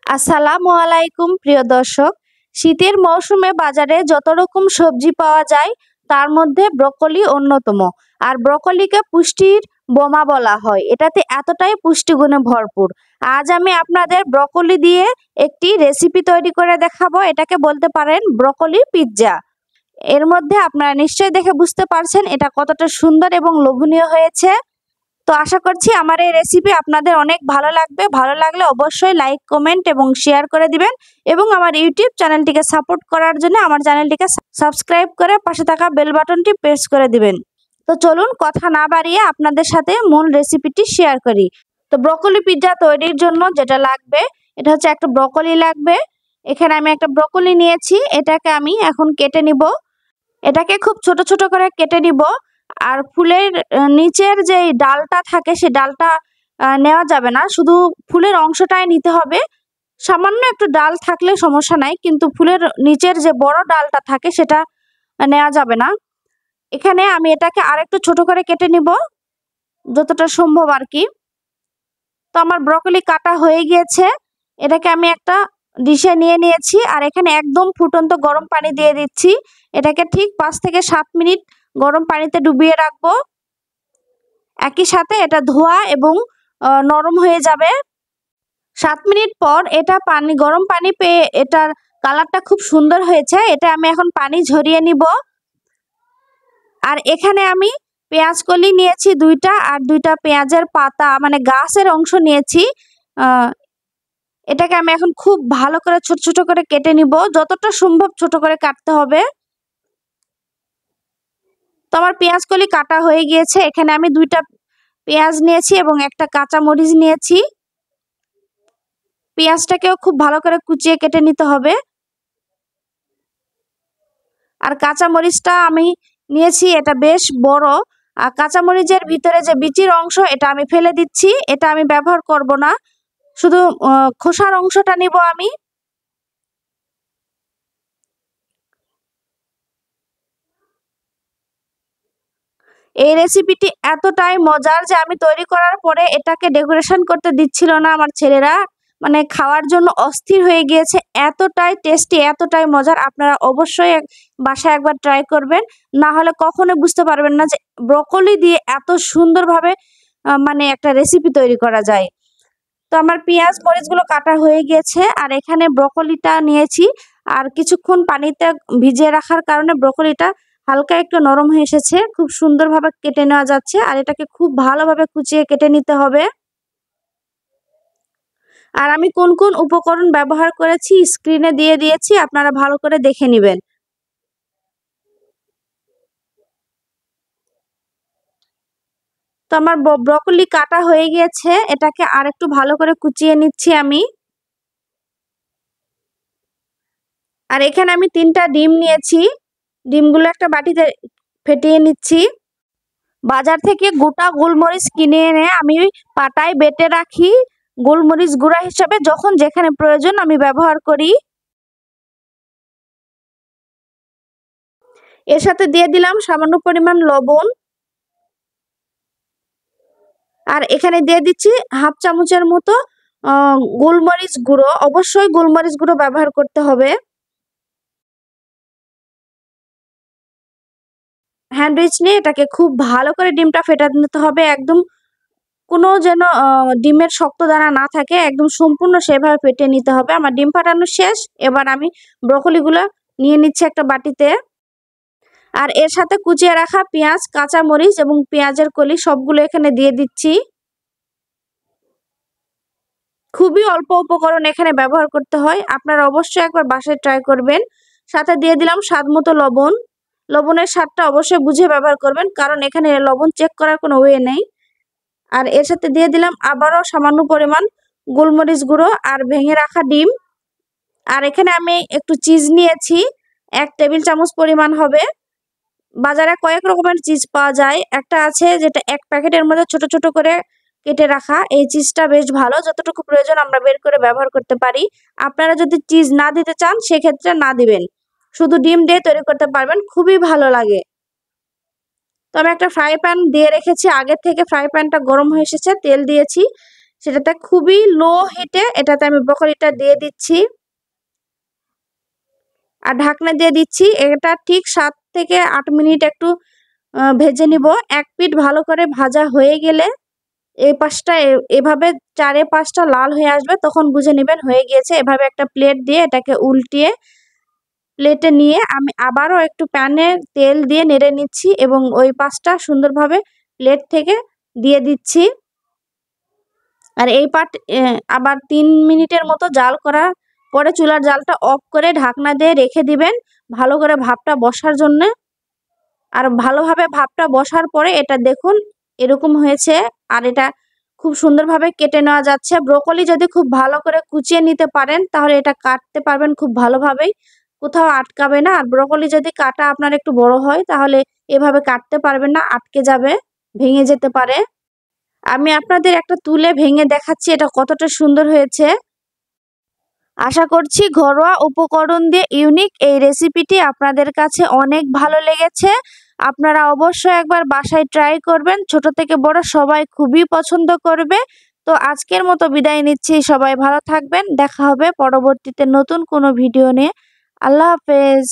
আসসালামু আলাইকুম প্রিয় দর্শক। শীতের মৌসুমে বাজারে যত রকম সবজি পাওয়া যায় তার মধ্যে ব্রকলি অন্যতম। আর ব্রকলিকে পুষ্টির বোমা বলা হয়, এটাতে এতটাই পুষ্টিগুণে ভরপুর। আজ আমি আপনাদের ব্রকলি দিয়ে একটি রেসিপি তৈরি করে দেখাবো, এটাকে বলতে পারেন ব্রকলি পিৎজা। এর মধ্যে আপনারা নিশ্চয়ই দেখে বুঝতে পারছেন এটা কতটা সুন্দর এবং লোভনীয় হয়েছে। তো আশা করছি আমার এই রেসিপি আপনাদের অনেক ভালো লাগবে। ভালো লাগলে অবশ্যই লাইক, কমেন্ট এবং শেয়ার করে দিবেন এবং আমার ইউটিউব চ্যানেলটিকে সাপোর্ট করার জন্য আমার চ্যানেলটিকে সাবস্ক্রাইব করে পাশে থাকা বেল বাটনটি প্রেস করে দিবেন। তো চলুন কথা না বাড়িয়ে আপনাদের সাথে মূল রেসিপিটি শেয়ার করি। তো ব্রকলি পিৎজা তৈরির জন্য যেটা লাগবে, এটা হচ্ছে একটা ব্রকলি লাগবে। এখানে আমি একটা ব্রকলি নিয়েছি, এটাকে আমি এখন কেটে নিব। এটাকে খুব ছোট ছোট করে কেটে নিব। আর ফুলের নিচের যে ডালটা থাকে সেই ডালটা নেওয়া যাবে না, শুধু ফুলের অংশটাই নিতে হবে। সামান্য একটু ডাল থাকলে সমস্যা নাই, কিন্তু ফুলের নিচের যে বড় ডালটা থাকে সেটা নেওয়া যাবে না। এখানে আমি এটাকে আরেকটু ছোট করে কেটে নিব যতটা সম্ভব আর কি। তো আমার ব্রকলি কাটা হয়ে গিয়েছে, এটাকে আমি একটা ডিশে নিয়ে নিয়েছি। আর এখানে একদম ফুটন্ত গরম পানি দিয়ে দিচ্ছি। এটাকে ঠিক 5 থেকে 7 মিনিট গরম পানিতে ডুবিয়ে রাখবো। একই সাথে এটা ধোয়া এবং নরম হয়ে যাবে। 7 মিনিট পর এটা গরম পানি পেয়ে এটার কালারটা খুব সুন্দর হয়েছে। এটা আমি এখন পানি ঝরিয়ে নিব। আর এখানে আমি পেঁয়াজ কলি নিয়েছি 2টা, আর 2টা পেঁয়াজের পাতা মানে গাছের অংশ নিয়েছি। এটাকে আমি এখন খুব ভালো করে ছোট ছোট করে কেটে নিব, যতটা সম্ভব ছোট করে কাটতে হবে। তো আমার পেঁয়াজ কলি কাটা হয়ে গিয়েছে। এখানে আমি 2টা পেঁয়াজ নিয়েছি এবং একটা কাঁচা মরিচ নিয়েছি। পেঁয়াজটাকেও খুব ভালো করে কুচিয়ে কেটে নিতে হবে। আর কাঁচা মরিচটা আমি নিয়েছি, এটা বেশ বড়। আর কাঁচা মরিচের ভিতরে যে বিচির অংশ এটা আমি ফেলে দিচ্ছি, এটা আমি ব্যবহার করব না, শুধু খোসার অংশটা নিব আমি। এই রেসিপিটি এতটাই মজার যে আমি তৈরি করার পরে এটাকে ডেকোরেশন করতে দিচ্ছিল না আমার ছেলেরা, মানে খাওয়ার জন্য অস্থির হয়ে গিয়েছে। এতটাই টেস্টি, এতটাই মজার। আপনারা অবশ্যই বাসায় একবার ট্রাই করবেন, না হলে কখনো বুঝতে পারবেন না যে ব্রকলি দিয়ে এত সুন্দরভাবে মানে একটা রেসিপি তৈরি করা যায়। তো আমার পেঁয়াজ মরিচগুলো কাটা হয়ে গিয়েছে। আর এখানে ব্রকলিটা নিয়েছি, আর কিছুক্ষণ পানিতে ভিজিয়ে রাখার কারণে ব্রকলিটা হালকা একটু নরম হয়ে এসেছে, খুব সুন্দরভাবে কেটে নেওয়া যাচ্ছে। আর এটাকে খুব ভালোভাবে কুচিয়ে কেটে নিতে হবে। আর আমি কোন কোন উপকরণ ব্যবহার করেছি স্ক্রিনে দিয়ে দিয়েছি, আপনারা ভালো করে দেখে নেবেন। তো আমার ব্রকলি কাটা হয়ে গিয়েছে, এটাকে আরেকটু ভালো করে কুচিয়ে নিচ্ছি আমি। আর এখানে আমি 3টা ডিম নিয়েছি, ডিমগুলো একটা বাটিতে ফেটিয়ে নিচ্ছি। বাজার থেকে গোটা গোলমরিচ কিনে এনে আমি পাটায় বেটে রাখি গোলমরিচ গুঁড়া হিসাবে, যখন যেখানে প্রয়োজন আমি ব্যবহার করি। এর সাথে দিয়ে দিলাম সামান্য পরিমাণ লবণ। আর এখানে দিয়ে দিচ্ছি হাফ চামচের মতো গোলমরিচ গুঁড়ো। অবশ্যই গোলমরিচ গুঁড়ো ব্যবহার করতে হবে। হ্যান্ড উইচ নিয়ে এটাকে খুব ভালো করে ডিমটা ফেটা নিতে হবে, একদম কোনো যেন ডিমের শক্ত দানা না থাকে, একদম সম্পূর্ণ সেভাবে ফেটে নিতে হবে। আমার ডিম ফাটানো শেষ। এবার আমি ব্রকলিগুলো নিয়ে নিচ্ছি একটা বাটিতে। আর এর সাথে কুচিয়ে রাখা পেঁয়াজ, কাঁচা মরিচ এবং পেঁয়াজের কলি সবগুলো এখানে দিয়ে দিচ্ছি। খুবই অল্প উপকরণ এখানে ব্যবহার করতে হয়, আপনারা অবশ্যই একবার বাসায় ট্রাই করবেন। সাথে দিয়ে দিলাম স্বাদ মতো লবণ। লবণের স্বাদটা অবশ্যই বুঝে ব্যবহার করবেন, কারণ এখানে লবণ চেক করার কোনো ওয়ে নেই। আর এর সাথে দিয়ে দিলাম আবারও সামান্য পরিমাণ গোলমরিচ গুঁড়ো আর ভেঙে রাখা ডিম। আর এখানে আমি একটু চিজ নিয়েছি, 1 টেবিল চামচ পরিমাণ হবে। বাজারে কয়েক রকমের চিজ পাওয়া যায়, একটা আছে যেটা 1 প্যাকেটের মধ্যে ছোট ছোট করে কেটে রাখা। এই চিজটা বেশ ভালো, যতটুকু প্রয়োজন আমরা বের করে ব্যবহার করতে পারি। আপনারা যদি চিজ না দিতে চান সেক্ষেত্রে না দিবেন, শুধু ডিম দিয়ে তৈরি করতে পারবেন, খুবই ভালো লাগে। তো আমি একটা ফ্রাই প্যান দিয়ে রেখেছি, আগে থেকে ফ্রাই প্যানটা গরম হয়ে এসেছে, তেল দিয়েছি। সেটাতে খুবই লো হিটে এটাতে আমি ব্রকলিটা দিয়ে দিচ্ছি আর ঢাকনা দিয়ে দিচ্ছি। এটা ঠিক 7 থেকে 8 মিনিট একটু ভেজে নিব। এক পিঠ ভালো করে ভাজা হয়ে গেলে এই পাশটা এভাবে 4-5টা লাল হয়ে আসবে, তখন বুঝে নেবেন হয়ে গিয়েছে। এভাবে একটা প্লেট দিয়ে এটাকে উল্টিয়ে প্লেটে নিয়ে আমি আবারও একটু প্যানে তেল দিয়ে নেড়ে নিচ্ছি এবং ওই পাশটা সুন্দরভাবে প্লেট থেকে দিয়ে দিচ্ছি। আর এই পাট আবার 3 মিনিটের মতো জাল করার পরে চুলার জালটা অফ করে ঢাকনা দিয়ে রেখে দিবেন ভালো করে ভাপটা বসার জন্য। আর ভালোভাবে ভাপটা বসার পরে এটা দেখুন এরকম হয়েছে। আর এটা খুব সুন্দরভাবে কেটে নেওয়া যাচ্ছে। ব্রোকলি যদি খুব ভালো করে কুচিয়ে নিতে পারেন তাহলে এটা কাটতে পারবেন খুব ভালোভাবেই, কোথাও আটকাবে না। আর ব্রোকলি যদি কাটা আপনার একটু বড় হয় তাহলে এভাবে কাটতে পারবেন না, আটকে যাবে, ভেঙে যেতে পারে। আমি আপনাদের একটা তুলে ভেঙে দেখাচ্ছি এটা কতটা সুন্দর হয়েছে। আশা করছি ঘরোয়া উপকরণ দিয়ে ইউনিক এই রেসিপিটি আপনাদের কাছে অনেক ভালো লেগেছে। আপনারা অবশ্যই একবার বাসায় ট্রাই করবেন, ছোট থেকে বড় সবাই খুবই পছন্দ করবে। তো আজকের মতো বিদায় নিচ্ছি, সবাই ভালো থাকবেন, দেখা হবে পরবর্তীতে নতুন কোনো ভিডিও নিয়ে। আল্লাহ হাফেজ।